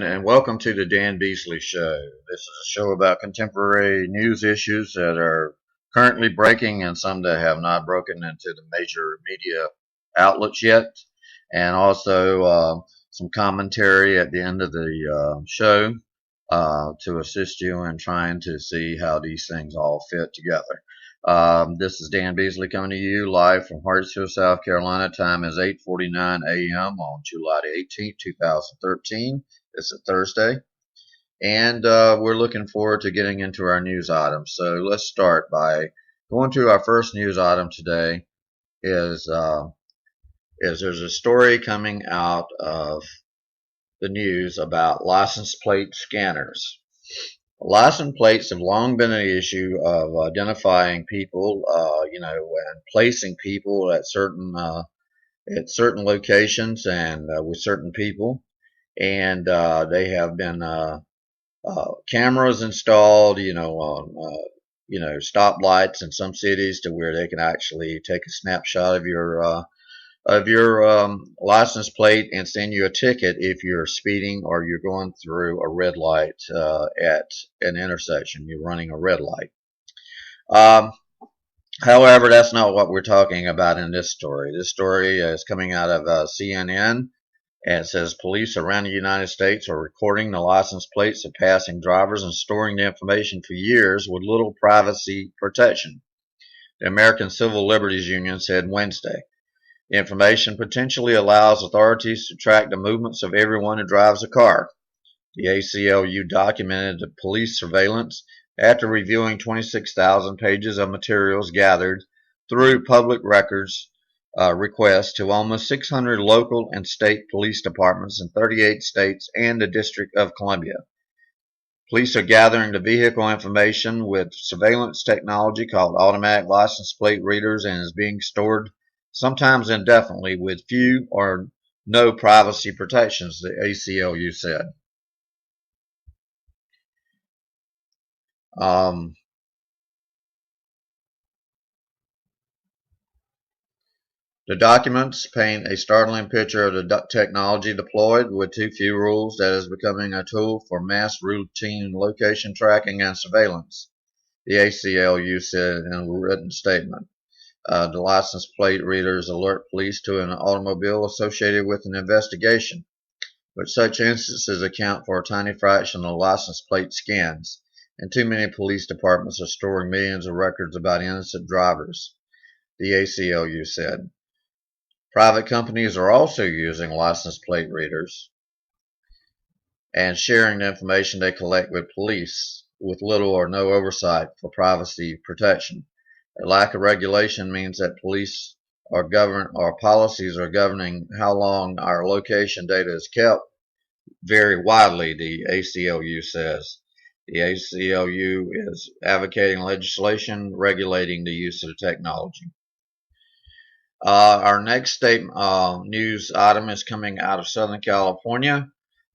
gentlemen, and welcome to the Dan Beasley Show. This is a show about contemporary news issues that are currently breaking and some that have not broken into the major media outlets yet, and also some commentary at the end of the show to assist you in trying to see how these things all fit together. This is Dan Beasley coming to you live from Hartsville, South Carolina. Time is 8:49 a.m. on July the 18th, 2013. It's a Thursday, and we're looking forward to getting into our news items. So let's start by going to our first news item today. Is there's a story coming out of the news about license plate scanners. License plates have long been an issue of identifying people, and placing people at certain locations and with certain people. And they have been cameras installed, on stoplights in some cities to where they can actually take a snapshot of your license plate and send you a ticket if you're speeding or you're going through a red light at an intersection. You're running a red light. However, that's not what we're talking about in this story. This story is coming out of CNN, and it says police around the United States are recording the license plates of passing drivers and storing the information for years with little privacy protection, the American Civil Liberties Union said Wednesday. The information potentially allows authorities to track the movements of everyone who drives a car. The ACLU documented the police surveillance after reviewing 26,000 pages of materials gathered through public records requests to almost 600 local and state police departments in 38 states and the District of Columbia. Police are gathering the vehicle information with surveillance technology called automatic license plate readers and is being stored sometimes indefinitely with few or no privacy protections, the ACLU said. The documents paint a startling picture of the technology deployed with too few rules that is becoming a tool for mass routine location tracking and surveillance, the ACLU said in a written statement. The license plate readers alert police to an automobile associated with an investigation, but such instances account for a tiny fraction of license plate scans, and too many police departments are storing millions of records about innocent drivers, the ACLU said. Private companies are also using license plate readers and sharing the information they collect with police with little or no oversight for privacy protection. A lack of regulation means that police or policies are governing how long our location data is kept vary widely, the ACLU says. The ACLU is advocating legislation regulating the use of the technology. Our next news item is coming out of Southern California.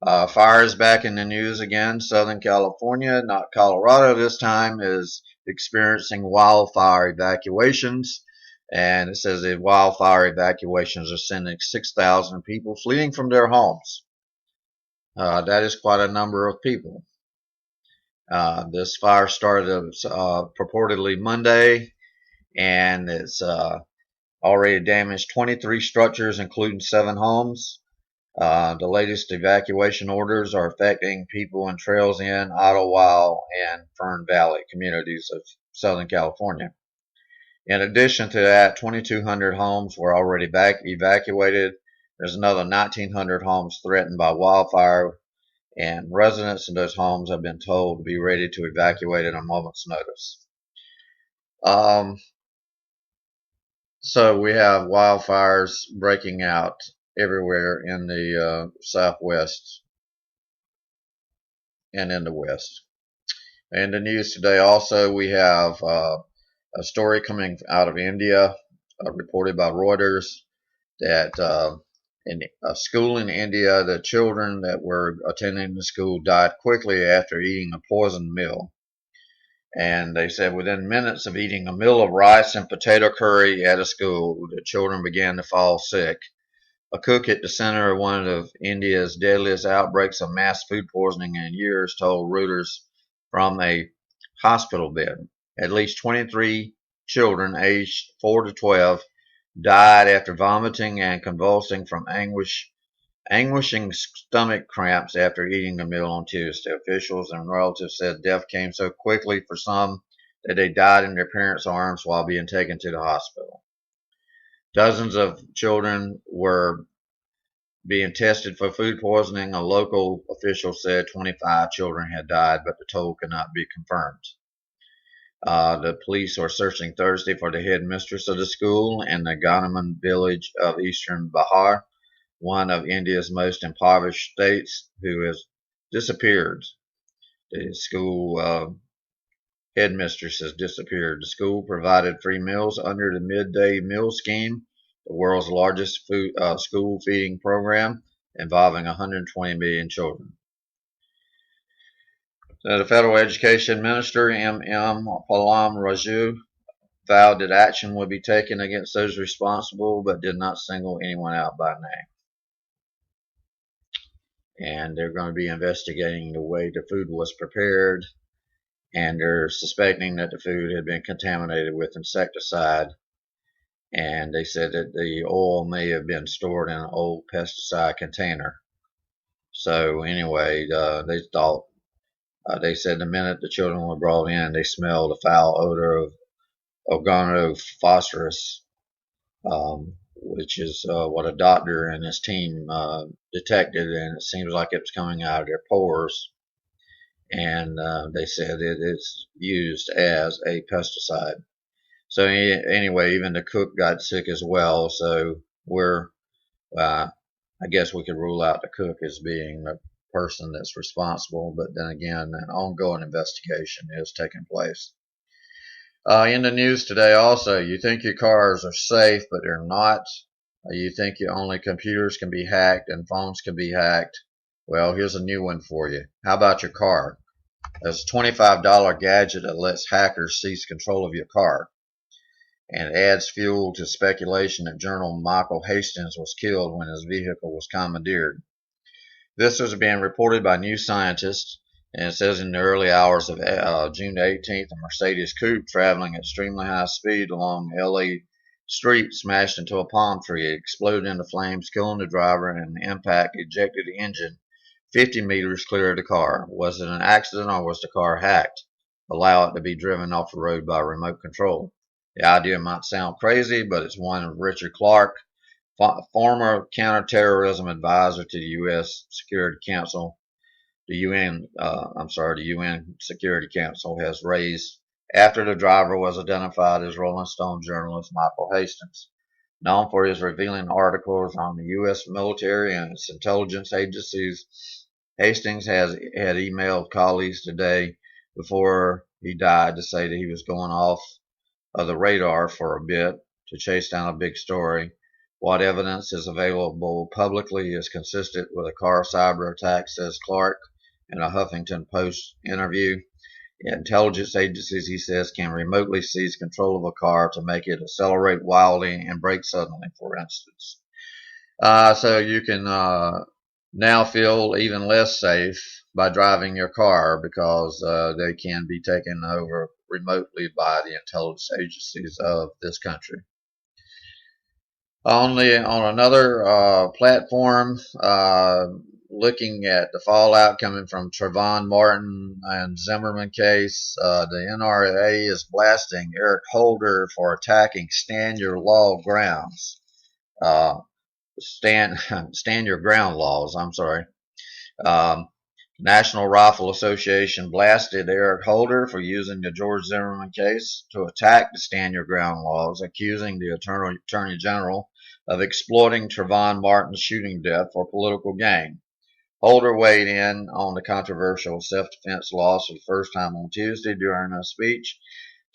Fire is back in the news again. Southern California, not Colorado this time, is experiencing wildfire evacuations. And it says the wildfire evacuations are sending 6,000 people fleeing from their homes. That is quite a number of people. This fire started purportedly Monday, and it's already damaged 23 structures, including 7 homes. The latest evacuation orders are affecting people in Trails Inn, Idlewild, and Fern Valley communities of Southern California. In addition to that, 2,200 homes were already evacuated. There's another 1,900 homes threatened by wildfire, and residents in those homes have been told to be ready to evacuate at a moment's notice. So we have wildfires breaking out everywhere in the Southwest and in the West. In the news today also we have a story coming out of India, reported by Reuters, that in a school in India, the children that were attending the school died quickly after eating a poisoned meal. And they said within minutes of eating a meal of rice and potato curry at a school, the children began to fall sick A cook at the center of one of India's deadliest outbreaks of mass food poisoning in years told Reuters from a hospital bed. At least 23 children aged 4 to 12 died after vomiting and convulsing from anguishing stomach cramps after eating the meal on Tuesday. Officials and relatives said death came so quickly for some that they died in their parents' arms while being taken to the hospital. Dozens of children were being tested for food poisoning. A local official said 25 children had died, but the total cannot be confirmed. The police are searching Thursday for the headmistress of the school in the Gangaman village of eastern Bihar, one of India's most impoverished states, who has disappeared. The school headmistress has disappeared. The school provided free meals under the midday meal scheme, the world's largest school feeding program involving 120 million children. The federal education minister, M.M. Palam Raju, vowed that action would be taken against those responsible, but did not single anyone out by name. And they're going to be investigating the way the food was prepared, and they're suspecting that the food had been contaminated with insecticide, and they said that the oil may have been stored in an old pesticide container. So anyway, they said the minute the children were brought in, they smelled a foul odor of organophosphorus, which is what a doctor and his team detected, and it seems like it was coming out of their pores. And they said it is used as a pesticide. So anyway, even the cook got sick as well. So I guess we could rule out the cook as being the person that's responsible. But then again, an ongoing investigation is taking place. In the news today also, you think your cars are safe, but they're not. You think only computers can be hacked and phones can be hacked. Well, here's a new one for you. How about your car? There's a $25 gadget that lets hackers seize control of your car, and adds fuel to speculation that General Michael Hastings was killed when his vehicle was commandeered. This was being reported by New Scientist, and it says in the early hours of June 18th, a Mercedes coupe traveling at extremely high speed along LA street smashed into a palm tree. It exploded into flames, killing the driver, and the impact ejected the engine 50 meters clear of the car. Was it an accident or was the car hacked? Allow it to be driven off the road by remote control. The idea might sound crazy, but it's one of Richard Clark, former counterterrorism advisor to the U.S. Security Council. The UN Security Council has raised after the driver was identified as Rolling Stone journalist Michael Hastings. Known for his revealing articles on the U.S. military and its intelligence agencies, Hastings had emailed colleagues today before he died to say that he was going off of the radar for a bit to chase down a big story. What evidence is available publicly is consistent with a car cyber attack, says Clark in a Huffington Post interview. Intelligence agencies, he says, can remotely seize control of a car to make it accelerate wildly and brake suddenly, for instance. So you can now feel even less safe by driving your car because they can be taken over remotely by the intelligence agencies of this country. On another platform, looking at the fallout coming from Trayvon Martin and Zimmerman case, the NRA is blasting Eric Holder for attacking Stand Your Law grounds. Stand Your Ground laws, I'm sorry. National Rifle Association blasted Eric Holder for using the George Zimmerman case to attack the Stand Your Ground laws, accusing the Attorney General of exploiting Trayvon Martin's shooting death for political gain. Holder weighed in on the controversial self-defense laws for the first time on Tuesday during a speech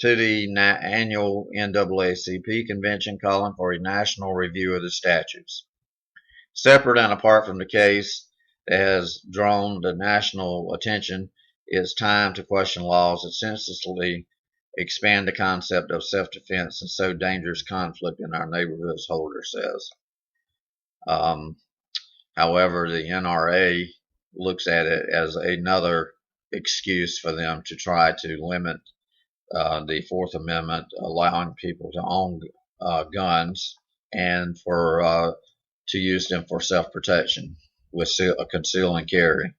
to the annual NAACP convention, calling for a national review of the statutes. Separate and apart from the case that has drawn the national attention, it's time to question laws that senselessly expand the concept of self-defense and sow dangerous conflict in our neighborhoods, Holder says. Um, However, the NRA looks at it as another excuse for them to try to limit the Fourth Amendment, allowing people to own guns and for to use them for self-protection with conceal and carry.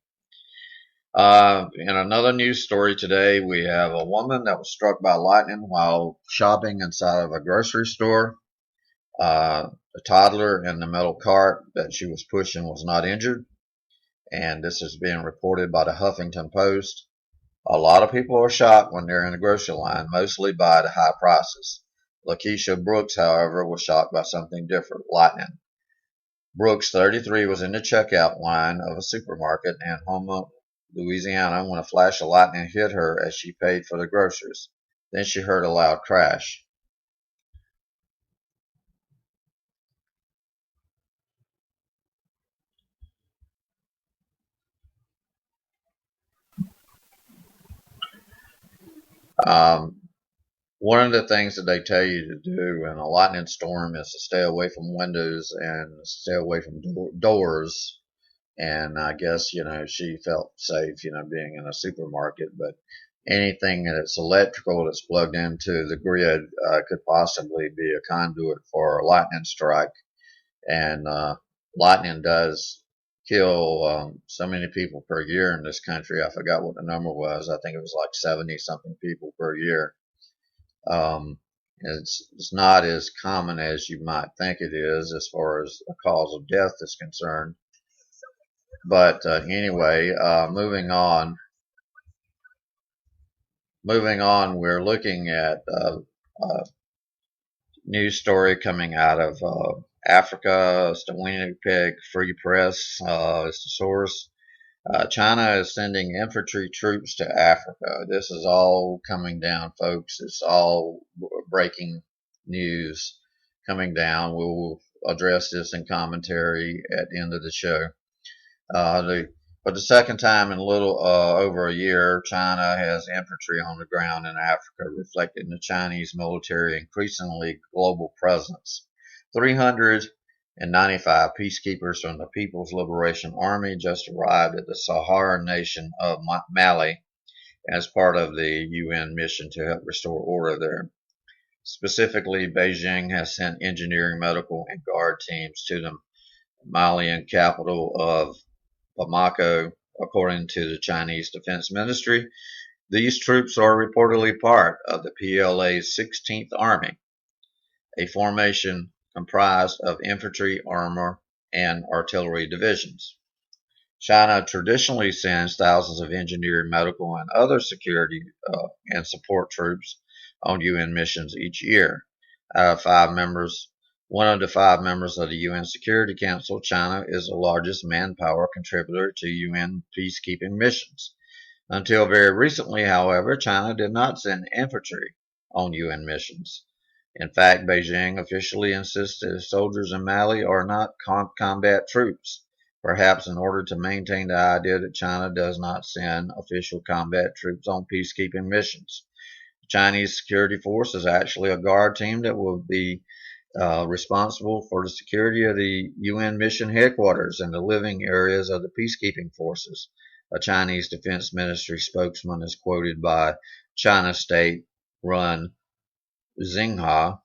In another news story today, we have a woman that was struck by lightning while shopping inside of a grocery store. The toddler in the metal cart that she was pushing was not injured, and this is being reported by the Huffington Post. A lot of people are shocked when they're in the grocery line, mostly by the high prices. Lakeisha Brooks, however, was shocked by something different, lightning. Brooks, 33, was in the checkout line of a supermarket in Houma, Louisiana, when a flash of lightning hit her as she paid for the groceries. Then she heard a loud crash. Um, One of the things that they tell you to do in a lightning storm is to stay away from windows and stay away from doors. And I guess, she felt safe, being in a supermarket, but anything that's electrical that's plugged into the grid could possibly be a conduit for a lightning strike. And lightning does kill so many people per year in this country. I forgot what the number was. I think it was like 70 something people per year. Um, it's not as common as you might think it is as far as a cause of death is concerned. But anyway, moving on, we're looking at a news story coming out of Africa. It's the Winnipeg Free Press is the source. China is sending infantry troops to Africa. This is all coming down, folks. It's all breaking news coming down. We'll address this in commentary at the end of the show. For the second time in a little over a year, China has infantry on the ground in Africa, reflecting the Chinese military increasingly global presence. 395 peacekeepers from the People's Liberation Army just arrived at the Sahara nation of Mali as part of the UN mission to help restore order there. Specifically, Beijing has sent engineering, medical, and guard teams to the Malian capital of Bamako, according to the Chinese Defense Ministry. These troops are reportedly part of the PLA's 16th Army, a formation comprised of infantry, armor, and artillery divisions. China traditionally sends thousands of engineering, medical, and other security and support troops on UN missions each year. Out of one of the 5 members of the UN Security Council, China is the largest manpower contributor to UN peacekeeping missions. Until very recently, however, China did not send infantry on UN missions. In fact, Beijing officially insists that soldiers in Mali are not combat troops, perhaps in order to maintain the idea that China does not send official combat troops on peacekeeping missions. The Chinese security force is actually a guard team that will be responsible for the security of the UN mission headquarters and the living areas of the peacekeeping forces. A Chinese Defense Ministry spokesman is quoted by China state-run Xinhua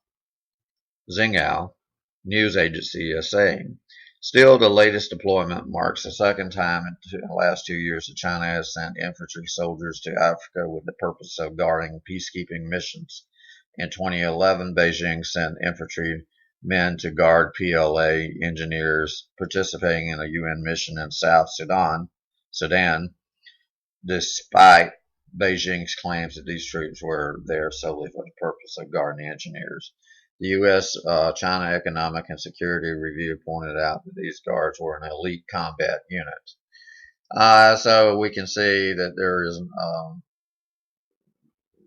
news agency as saying. Still, the latest deployment marks the second time in the last 2 years that China has sent infantry soldiers to Africa with the purpose of guarding peacekeeping missions. In 2011, Beijing sent infantry men to guard PLA engineers participating in a UN mission in South Sudan, despite Beijing's claims that these troops were there solely for the purpose of guarding engineers. The U.S.-China Economic and Security Review pointed out that these guards were an elite combat unit. So we can see that there is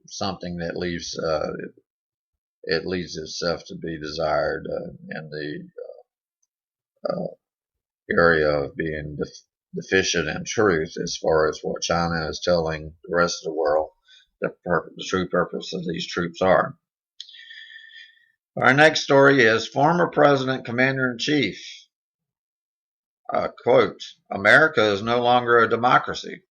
something that leaves itself to be desired in the area of being deficient in truth as far as what China is telling the rest of the world the true purpose of these troops are. Our next story is former President Commander-in-Chief Quote, America is no longer a democracy.